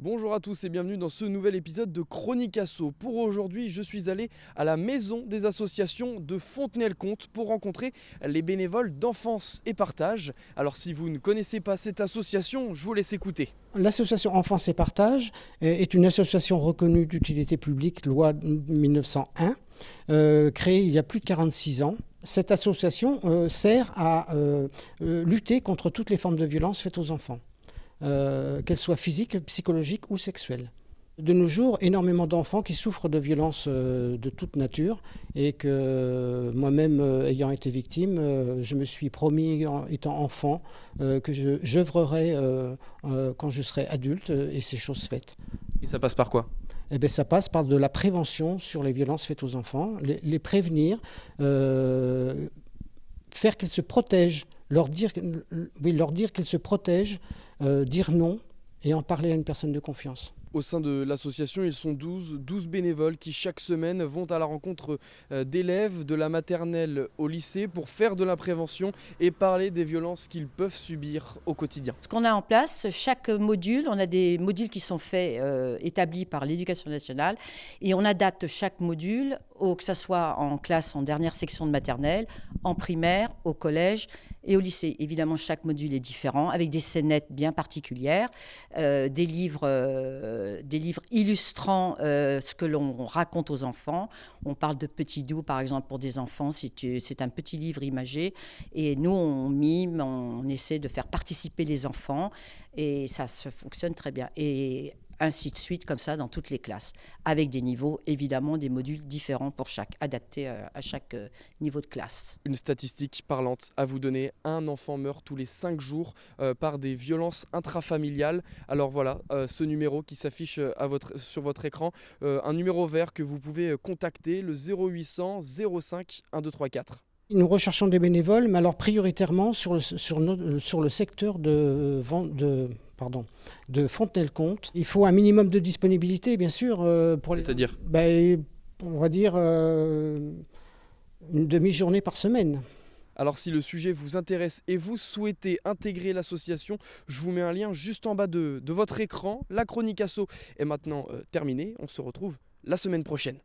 Bonjour à tous et bienvenue dans ce nouvel épisode de Chronique Asso. Pour aujourd'hui, je suis allé à la maison des associations de Fontenay-le-Comte pour rencontrer les bénévoles d'Enfance et Partage. Alors si vous ne connaissez pas cette association, je vous laisse écouter. L'association Enfance et Partage est une association reconnue d'utilité publique, loi 1901, créée il y a plus de 46 ans. Cette association sert à lutter contre toutes les formes de violence faites aux enfants, qu'elles soient physiques, psychologiques ou sexuelles. De nos jours, énormément d'enfants qui souffrent de violences de toute nature et que moi-même, ayant été victime, je me suis promis, étant enfant, que j'œuvrerai quand je serai adulte et c'est chose faite. Et ça passe par quoi ? Eh bien, ça passe par de la prévention sur les violences faites aux enfants, les prévenir, faire qu'ils se protègent, leur dire qu'ils se protègent, dire non et en parler à une personne de confiance. Au sein de l'association, ils sont 12 bénévoles qui chaque semaine vont à la rencontre d'élèves de la maternelle au lycée pour faire de la prévention et parler des violences qu'ils peuvent subir au quotidien. Ce qu'on a en place, chaque module, on a des modules qui sont faits, établis par l'Éducation nationale et on adapte chaque module, que ce soit en classe, en dernière section de maternelle, en primaire, au collège et au lycée. Évidemment, chaque module est différent, avec des scénettes bien particulières, des livres illustrant ce que l'on raconte aux enfants. On parle de Petit Doux, par exemple, pour des enfants, c'est un petit livre imagé. Et nous, on mime, on essaie de faire participer les enfants et ça fonctionne très bien. Et ainsi de suite, comme ça, dans toutes les classes, avec des niveaux, évidemment, des modules différents pour chaque, adaptés à chaque niveau de classe. Une statistique parlante à vous donner, un enfant meurt tous les 5 jours par des violences intrafamiliales. Alors voilà, ce numéro qui s'affiche sur votre écran, un numéro vert que vous pouvez contacter, le 0800 05 1234. Nous recherchons des bénévoles, mais alors prioritairement sur le secteur de Fontenay-le-Comte. Il faut un minimum de disponibilité, bien sûr. C'est-à-dire on va dire une demi-journée par semaine. Alors si le sujet vous intéresse et vous souhaitez intégrer l'association, je vous mets un lien juste en bas de votre écran. La Chronique Asso est maintenant terminée. On se retrouve la semaine prochaine.